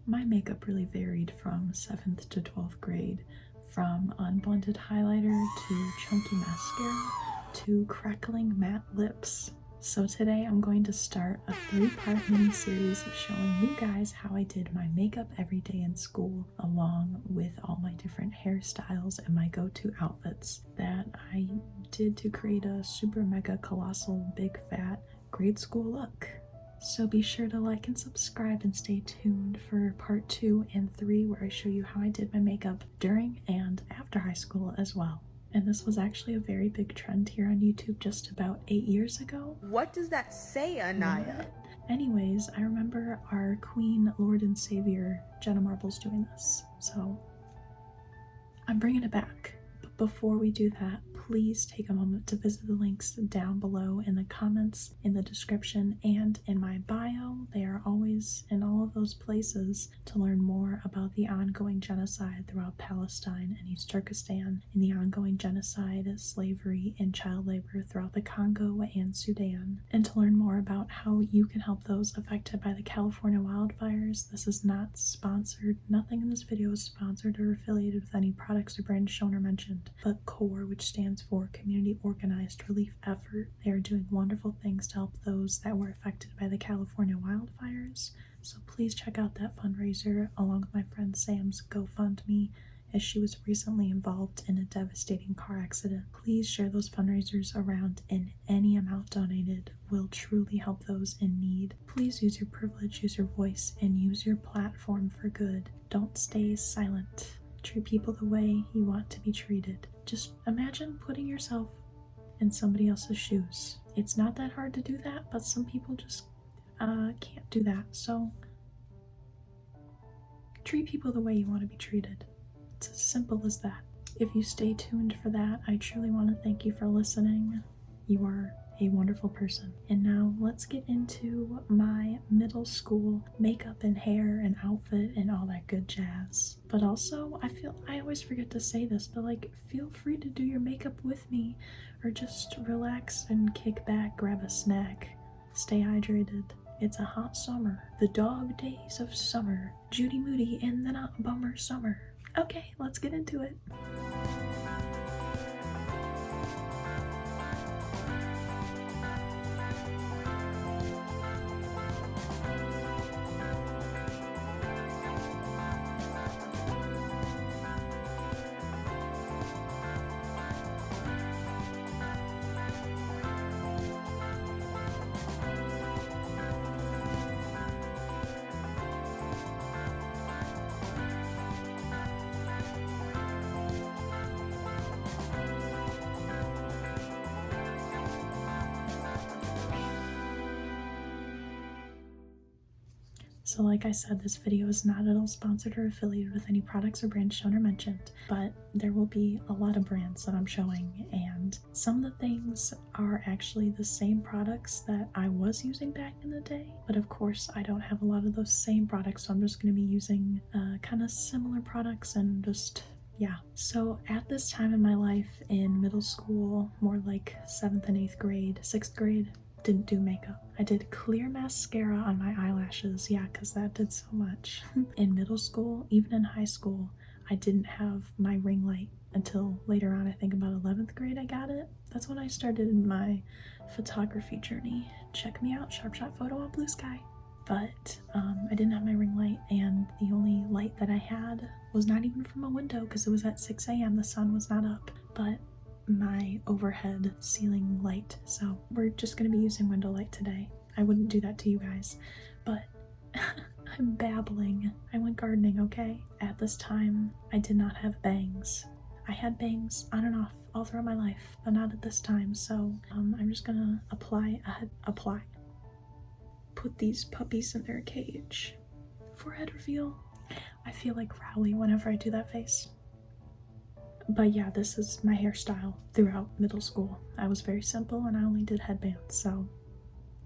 my makeup really varied from 7th to 12th grade, from unblended highlighter to chunky mascara to crackling matte lips. So today I'm going to start a 3-part mini-series showing you guys how I did my makeup every day in school, along with all my different hairstyles and my go-to outfits that I did to create a super mega colossal big fat grade school look. So be sure to like and subscribe and stay tuned for part 2 and 3, where I show you how I did my makeup during and after high school as well. And this was actually a very big trend here on YouTube just about 8 years ago. What does that say, Anaya? Anyways, I remember our Queen, Lord and Savior, Jenna Marbles, doing this. So I'm bringing it back. But before we do that, please take a moment to visit the links down below in the comments, in the description, and in my bio. They are always in all of those places to learn more about the ongoing genocide throughout Palestine and East Turkistan, and the ongoing genocide, slavery, and child labor throughout the Congo and Sudan, and to learn more about how you can help those affected by the California wildfires. This is not sponsored. Nothing in this video is sponsored or affiliated with any products or brands shown or mentioned, but CORE, which stands for Community Organized Relief Effort. They are doing wonderful things to help those that were affected by the California wildfires. So please check out that fundraiser along with my friend Sam's GoFundMe, as she was recently involved in a devastating car accident. Please share those fundraisers around, and any amount donated will truly help those in need. Please use your privilege, use your voice, and use your platform for good. Don't stay silent. Treat people the way you want to be treated. Just imagine putting yourself in somebody else's shoes. It's not that hard to do that, but some people just can't do that. So treat people the way you want to be treated. It's as simple as that. If you stay tuned for that, I truly want to thank you for listening. You are a wonderful person. And now let's get into my middle school makeup and hair and outfit and all that good jazz. But also, I always forget to say this, but like, feel free to do your makeup with me, or just relax and kick back, grab a snack, stay hydrated. It's a hot summer. The dog days of summer. Judy Moody and the not bummer summer. Okay, let's get into it. So like I said, this video is not at all sponsored or affiliated with any products or brands shown or mentioned, but there will be a lot of brands that I'm showing, and some of the things are actually the same products that I was using back in the day, but of course I don't have a lot of those same products, so I'm just going to be using kind of similar products and just yeah. So at this time in my life in middle school, more like 7th and 8th grade, 6th grade, didn't do makeup. I did clear mascara on my eyelashes, yeah, because that did so much. In middle school, even in high school, I didn't have my ring light until later on. I think about 11th grade I got it. That's when I started my photography journey. Check me out, Sharp Shot Photo on Blue Sky. But I didn't have my ring light, and the only light that I had was not even from a window because it was at 6 a.m. The sun was not up, but my overhead ceiling light. So we're just going to be using window light today. I wouldn't do that to you guys, but I'm babbling. I went gardening, okay? At this time, I did not have bangs. I had bangs on and off all throughout my life, but not at this time. So I'm just gonna put these puppies in their cage. Forehead reveal. I feel like Rowley whenever I do that face. But yeah, this is my hairstyle throughout middle school. I was very simple and I only did headbands, so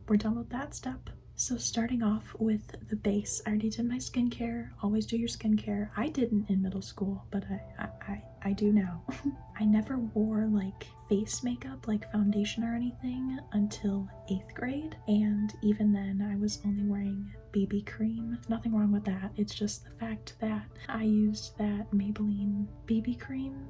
we're done with that step. So starting off with the base, I already did my skincare. Always do your skincare. I didn't in middle school, but I do now. I never wore like face makeup, like foundation or anything, until 8th grade, and even then I was only wearing BB cream. Nothing wrong with that. It's just the fact that I used that Maybelline BB cream.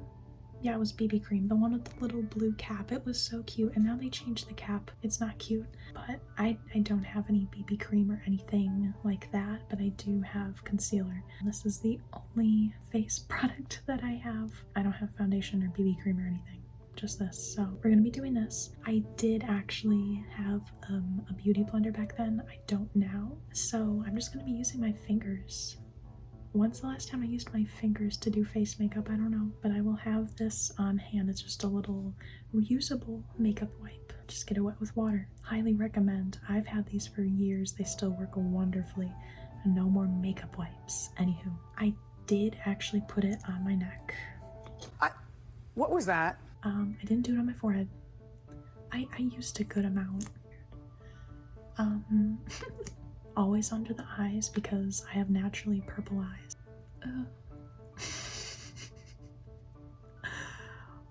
Yeah, it was BB cream, the one with the little blue cap. It was so cute, and now they changed the cap. It's not cute, but I don't have any BB cream or anything like that, but I do have concealer. This is the only face product that I have. I don't have foundation or BB cream or anything, just this. So we're gonna be doing this. I did actually have a beauty blender back then. I don't now, so I'm just gonna be using my fingers. When's the last time I used my fingers to do face makeup? I don't know, but I will have this on hand. It's just a little reusable makeup wipe. Just get it wet with water. Highly recommend. I've had these for years. They still work wonderfully. No more makeup wipes. Anywho, I did actually put it on my neck. What was that? I didn't do it on my forehead. I used a good amount. Always under the eyes because I have naturally purple eyes. Oh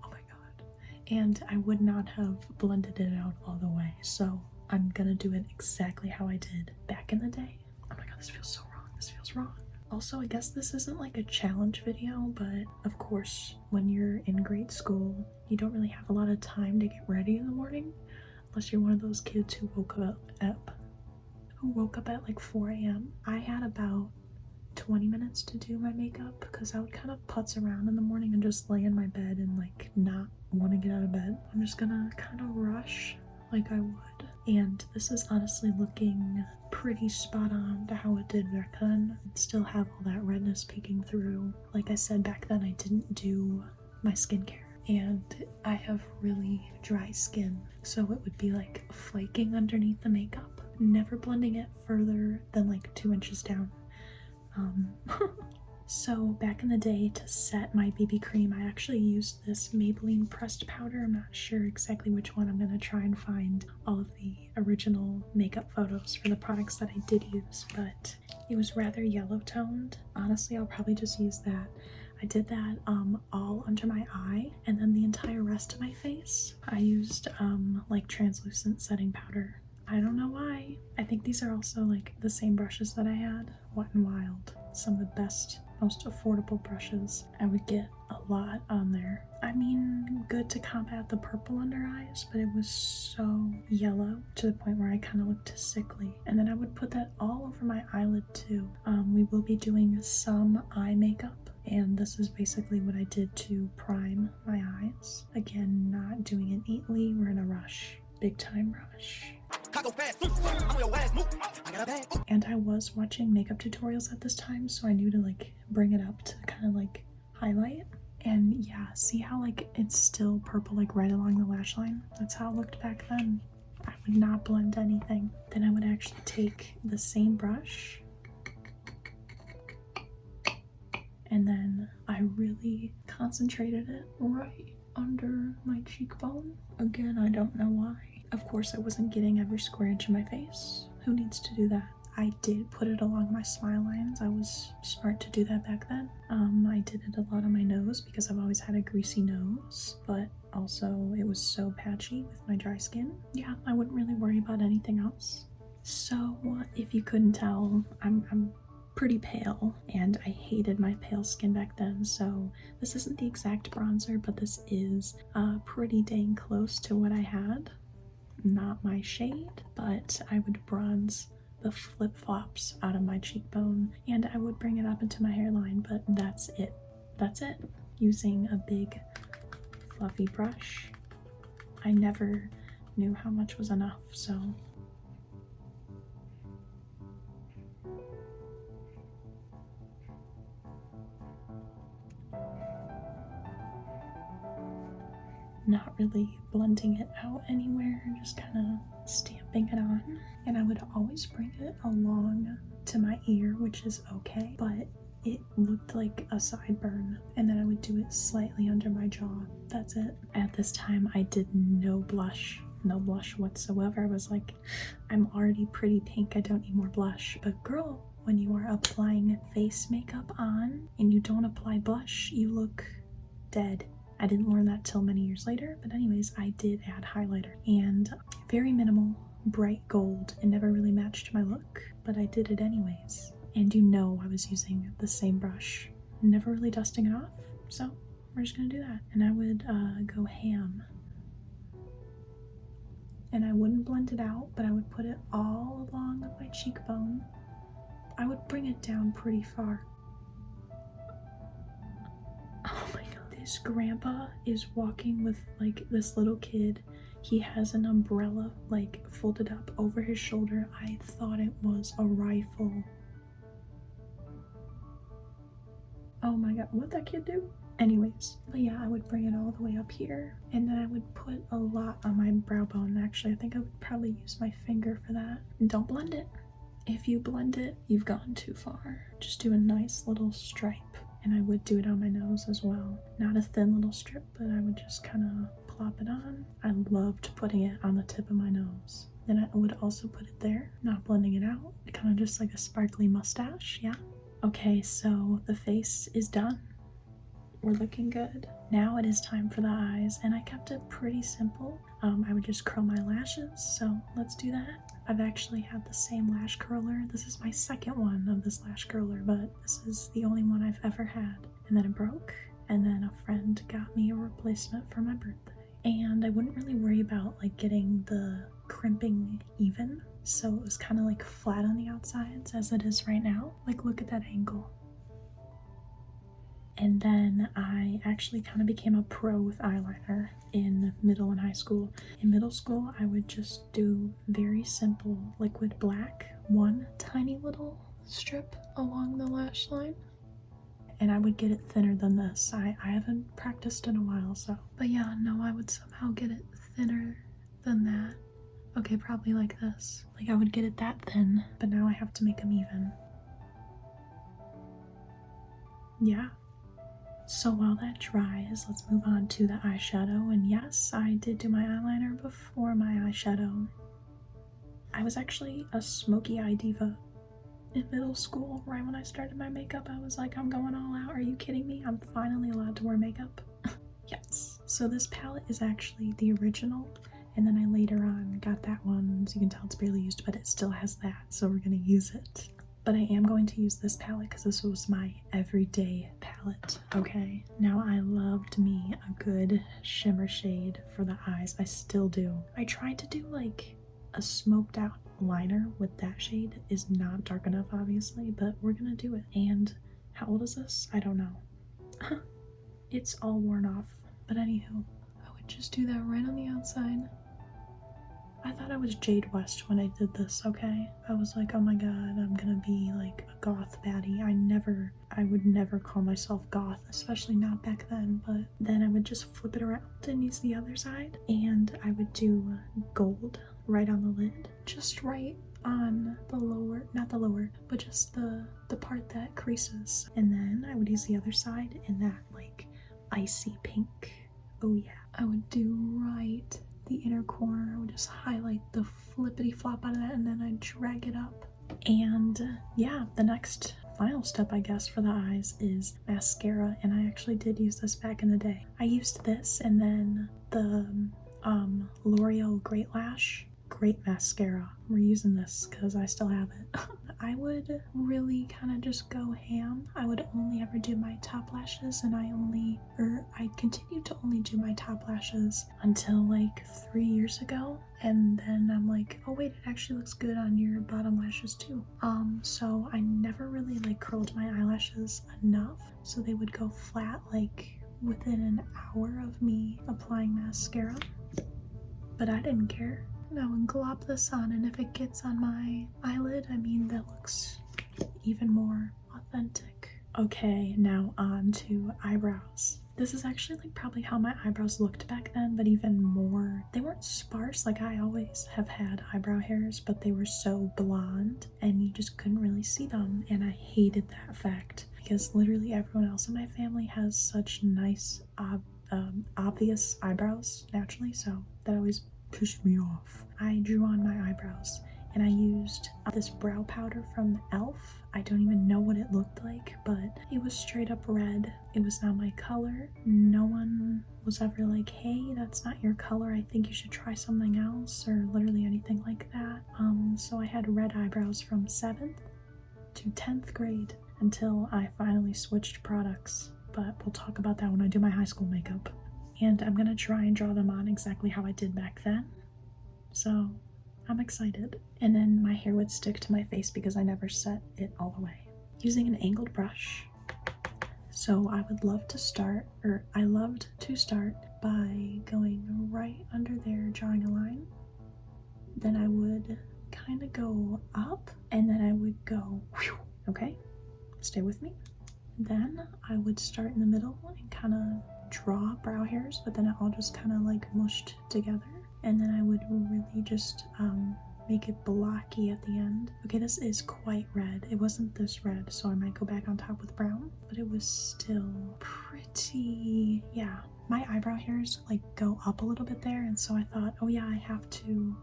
my god. And I would not have blended it out all the way, so I'm gonna do it exactly how I did back in the day. Oh my god, this feels so wrong. This feels wrong. Also, I guess this isn't like a challenge video, but of course, when you're in grade school, you don't really have a lot of time to get ready in the morning, unless you're one of those kids who woke up at like 4 a.m. I had about 20 minutes to do my makeup because I would kind of putz around in the morning and just lay in my bed and like not want to get out of bed. I'm just gonna kind of rush like I would. And this is honestly looking pretty spot on to how it did back then. Still have all that redness peeking through. Like I said, back then I didn't do my skincare. And I have really dry skin, so it would be like flaking underneath the makeup. Never blending it further than like 2 inches down. So back in the day, to set my BB cream, I actually used this Maybelline pressed powder. I'm not sure exactly which one. I'm gonna try and find all of the original makeup photos for the products that I did use, but it was rather yellow toned. Honestly, I'll probably just use that. I did that all under my eye, and then the entire rest of my face I used like translucent setting powder. I don't know why. I think these are also like the same brushes that I had. Wet n Wild. Some of the best, most affordable brushes. I would get a lot on there. I mean, good to combat the purple under eyes, but it was so yellow to the point where I kind of looked sickly. And then I would put that all over my eyelid too. We will be doing some eye makeup, and this is basically what I did to prime my eyes. Again, not doing it neatly. We're in a rush. Big time rush. And I was watching makeup tutorials at this time, so I knew to like bring it up to kind of like highlight. And yeah, see how like it's still purple like right along the lash line? That's how it looked back then. I would not blend anything. Then I would actually take the same brush and then I really concentrated it right under my cheekbone. Again, I don't know why. Of course, I wasn't getting every square inch of my face. Who needs to do that? I did put it along my smile lines. I was smart to do that back then. I did it a lot on my nose because I've always had a greasy nose, but also it was so patchy with my dry skin. Yeah, I wouldn't really worry about anything else. So, if you couldn't tell, I'm pretty pale, and I hated my pale skin back then, so this isn't the exact bronzer, but this is pretty dang close to what I had. Not my shade, but I would bronze the flip-flops out of my cheekbone, and I would bring it up into my hairline, but that's it. That's it. Using a big fluffy brush. I never knew how much was enough, so not really blending it out anywhere, just kind of stamping it on. And I would always bring it along to my ear, which is okay, but it looked like a sideburn. And then I would do it slightly under my jaw. That's it. At this time, I did no blush. no blush whatsoever. I was like, I'm already pretty pink, I don't need more blush. But girl, when you are applying face makeup on and you don't apply blush, you look dead. I didn't learn that till many years later, but anyways, I did add highlighter and very minimal bright gold. It never really matched my look, but I did it anyways. And you know I was using the same brush, never really dusting it off, so we're just gonna do that. And I would go ham. And I wouldn't blend it out, but I would put it all along my cheekbone. I would bring it down pretty far. Oh my god. This grandpa is walking with like this little kid. He has an umbrella like folded up over his shoulder. I thought it was a rifle. Oh my god, what'd that kid do? Anyways, but yeah, I would bring it all the way up here, and then I would put a lot on my brow bone. Actually, I think I would probably use my finger for that. And don't blend it. If you blend it, you've gone too far. Just do a nice little stripe. And I would do it on my nose as well. Not a thin little strip, but I would just kind of plop it on. I loved putting it on the tip of my nose. Then I would also put it there, not blending it out. Kind of just like a sparkly mustache, yeah. Okay, so the face is done. We're looking good. Now it is time for the eyes, and I kept it pretty simple. I would just curl my lashes, so let's do that. I've actually had the same lash curler. This is my second one of this lash curler, but this is the only one I've ever had. And then it broke, and then a friend got me a replacement for my birthday. And I wouldn't really worry about like getting the crimping even, so it was kind of like flat on the outsides as it is right now. Like, look at that angle. And then I actually kind of became a pro with eyeliner in middle and high school. In middle school, I would just do very simple liquid black, one tiny little strip along the lash line. And I would get it thinner than this. I haven't practiced in a while, so. But yeah, no, I would somehow get it thinner than that. Okay, probably like this. Like I would get it that thin, but now I have to make them even. Yeah. So while that dries, let's move on to the eyeshadow. And yes, I did do my eyeliner before my eyeshadow. I was actually a smoky eye diva in middle school. Right when I started my makeup, I was like, I'm going all out. Are you kidding me? I'm finally allowed to wear makeup. Yes. So this palette is actually the original. And then I later on got that one. As you can tell, it's barely used, but it still has that. So we're going to use it. But I am going to use this palette because this was my everyday palette, okay? Now I loved me a good shimmer shade for the eyes. I still do. I tried to do like a smoked out liner with that shade. Is not dark enough, obviously, but we're gonna do it. And how old is this? I don't know. It's all worn off. But anywho, I would just do that right on the outside. I thought I was Jade West when I did this, okay? I was like, oh my god, I'm gonna be like a goth baddie. I would never call myself goth, especially not back then, but then I would just flip it around and use the other side, and I would do gold right on the lid, just right on the lower, not the lower, but just the part that creases. And then I would use the other side in that like icy pink. Oh yeah. I would do right the inner corner. I would just highlight the flippity flop out of that, and then I'd drag it up. And yeah, the next final step, I guess, for the eyes is mascara. And I actually did use this back in the day. I used this and then the L'Oreal Great Lash Great Mascara. We're using this because I still have it. I would really kind of just go ham. I would only ever do my top lashes, and I continued to only do my top lashes until like 3 years ago. And then I'm like, oh wait, it actually looks good on your bottom lashes too. So I never really like curled my eyelashes enough, so they would go flat like within an hour of me applying mascara. But I didn't care. I would glop this on, and if it gets on my eyelid, I mean, that looks even more authentic. Okay, now on to eyebrows. This is actually like probably how my eyebrows looked back then, but even more. They weren't sparse, like I always have had eyebrow hairs, but they were so blonde and you just couldn't really see them. And I hated that fact because literally everyone else in my family has such nice, obvious eyebrows naturally, so that always pissed me off. I drew on my eyebrows and I used this brow powder from e.l.f. I don't even know what it looked like, but it was straight up red. It was not my color. No one was ever like, hey, that's not your color. I think you should try something else, or literally anything like that. So I had red eyebrows from 7th to 10th grade until I finally switched products. But we'll talk about that when I do my high school makeup. And I'm gonna try and draw them on exactly how I did back then. So I'm excited. And then my hair would stick to my face because I never set it all the way. Using an angled brush. So I loved to start by going right under there, drawing a line. Then I would kind of go up, and then I would go, whew, okay? Stay with me. Then I would start in the middle and kind of draw brow hairs, but then it all just kind of like mushed together. And then I would really just make it blocky at the end. Okay, this is quite red. It wasn't this red, so I might go back on top with brown, but it was still pretty, yeah. My eyebrow hairs like go up a little bit there, and so I thought, oh yeah, I have to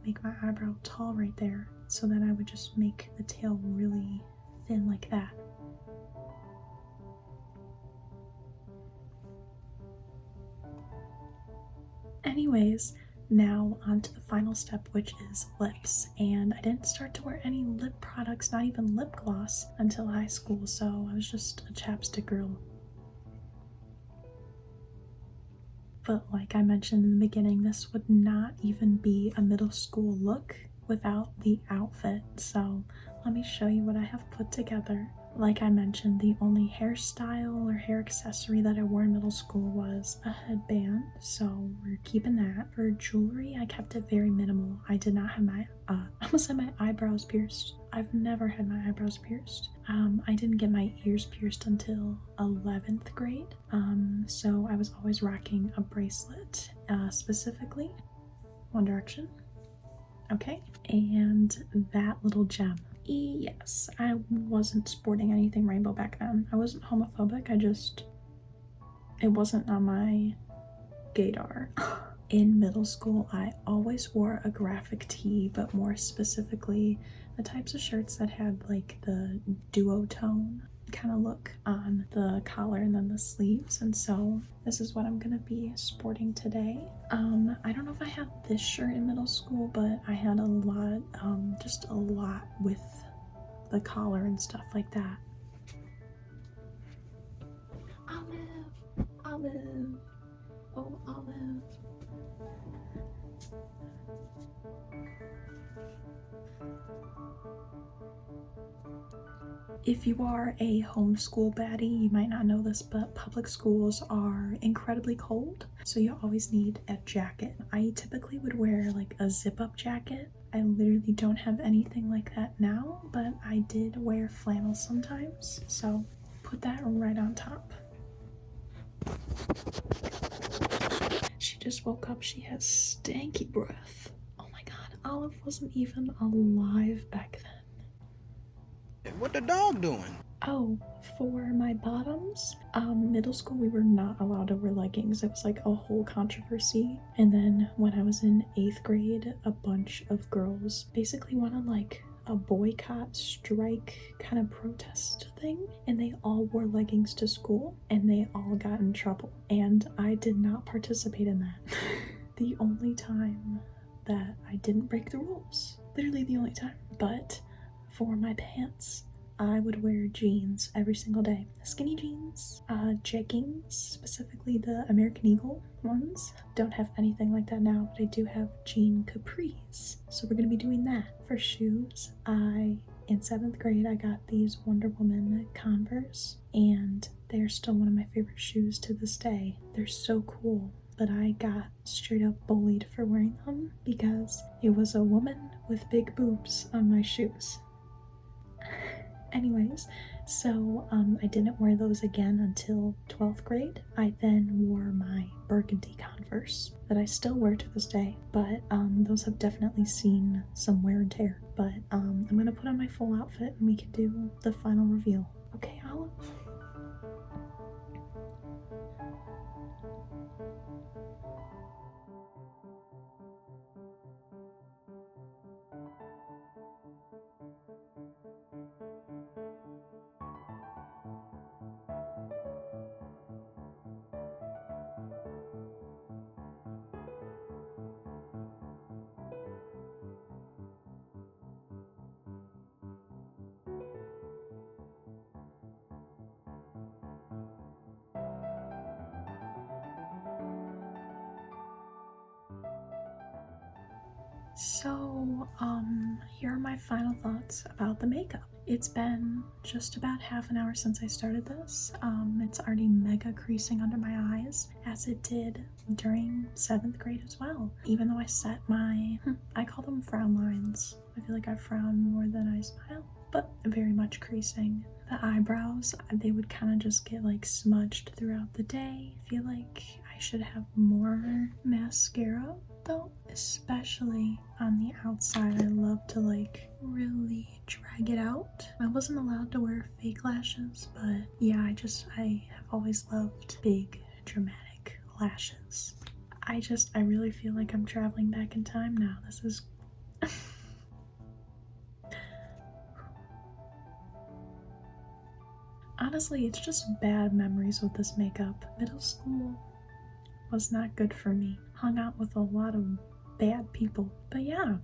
make my eyebrow tall right there. So then I would just make the tail really thin like that. Anyways, now on to the final step, which is lips. And I didn't start to wear any lip products, not even lip gloss, until high school, so I was just a chapstick girl. But like I mentioned in the beginning, this would not even be a middle school look without the outfit. So let me show you what I have put together. Like I mentioned, the only hairstyle or hair accessory that I wore in middle school was a headband, so we're keeping that. For jewelry, I kept it very minimal. I did not have my, I almost had my eyebrows pierced. I've never had my eyebrows pierced. I didn't get my ears pierced until 11th grade, so I was always rocking a bracelet, specifically One Direction. Okay, and that little gem. Yes, I wasn't sporting anything rainbow back then. I wasn't homophobic, it wasn't on my gaydar. In middle school, I always wore a graphic tee, but more specifically, the types of shirts that had like the duotone kind of look on the collar and then the sleeves, and so this is what I'm gonna be sporting today. I don't know if I had this shirt in middle school, but I had a lot, just a lot with the collar and stuff like that. Olive, Olive, oh Olive. If you are a homeschool baddie, you might not know this, but public schools are incredibly cold, so you always need a jacket. I typically would wear like a zip-up jacket. I literally don't have anything like that now, but I did wear flannel sometimes, so put that right on top. She just woke up. She has stanky breath. Oh my god, Olive wasn't even alive back then. What the dog doing? Oh, for my bottoms, middle school we were not allowed to wear leggings. It was like a whole controversy. And then when I was in 8th grade, a bunch of girls basically went on like a boycott, strike kind of protest thing, and they all wore leggings to school and they all got in trouble. And I did not participate in that. The only time that I didn't break the rules. Literally the only time. But for my pants, I would wear jeans every single day. Skinny jeans, jeggings, specifically the American Eagle ones. Don't have anything like that now, but I do have jean capris. So we're gonna be doing that. For shoes, in 7th grade, I got these Wonder Woman Converse, and they're still one of my favorite shoes to this day. They're so cool. But I got straight up bullied for wearing them because it was a woman with big boobs on my shoes. Anyways, so I didn't wear those again until 12th grade. I then wore my burgundy Converse that I still wear to this day, but those have definitely seen some wear and tear. But I'm gonna put on my full outfit and we can do the final reveal. Okay, Olive? So, here are my final thoughts about the makeup. It's been just about half an hour since I started this. It's already mega creasing under my eyes, as it did during 7th grade as well. Even though I set my, I call them frown lines. I feel like I frown more than I smile, but very much creasing. The eyebrows, they would kind of just get like smudged throughout the day. I feel like I should have more mascara though, especially on the outside. I love to like really drag it out. I wasn't allowed to wear fake lashes, but yeah, I have always loved big dramatic lashes. I really feel like I'm traveling back in time now. This is honestly, it's just bad memories with this makeup. Middle school was not good for me. Hung out with a lot of bad people. But yeah,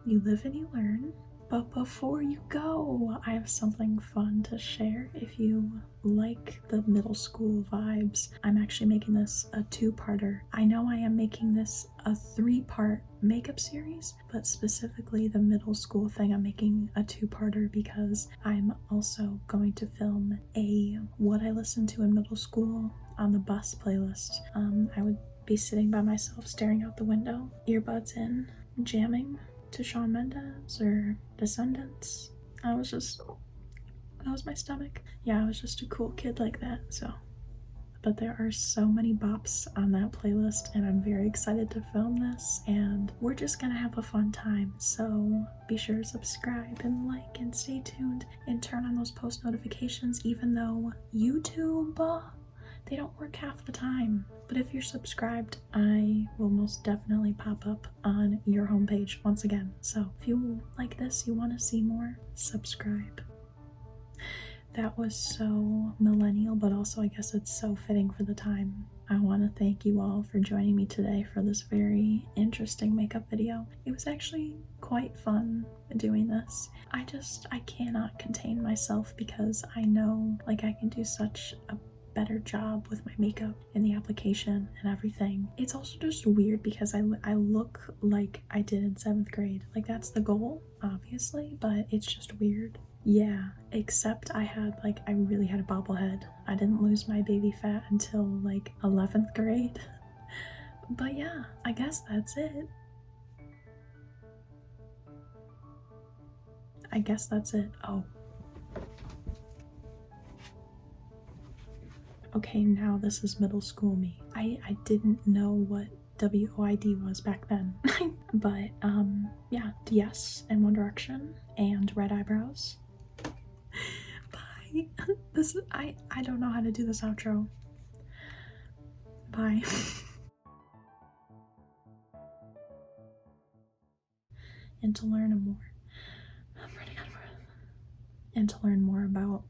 you live and you learn. But before you go, I have something fun to share. If you like the middle school vibes, I'm actually making this a 2-parter. I know I am making this a 3-part makeup series, but specifically the middle school thing, I'm making a 2-parter because I'm also going to film a what I listened to in middle school on the bus playlist. I would be sitting by myself staring out the window, earbuds in, jamming to Shawn Mendes or Descendants. That was my stomach. Yeah, I was just a cool kid like that, so. But there are so many bops on that playlist, and I'm very excited to film this, and we're just gonna have a fun time. So be sure to subscribe and like and stay tuned and turn on those post notifications, even though YouTube, they don't work half the time. But if you're subscribed, I will most definitely pop up on your homepage once again. So if you like this, you want to see more, subscribe. That was so millennial, but also I guess it's so fitting for the time. I want to thank you all for joining me today for this very interesting makeup video. It was actually quite fun doing this. I cannot contain myself because I know like I can do such a better job with my makeup and the application and everything. It's also just weird because I look like I did in 7th grade. Like that's the goal, obviously, but it's just weird. Yeah, except I really had a bobblehead. I didn't lose my baby fat until like 11th grade. But yeah, I guess that's it. Oh. Okay, now this is middle school me. I didn't know what WOID was back then. But yeah, DS and One Direction and red eyebrows. Bye. I don't know how to do this outro. Bye. And to learn more, I'm running out of breath. And to learn more about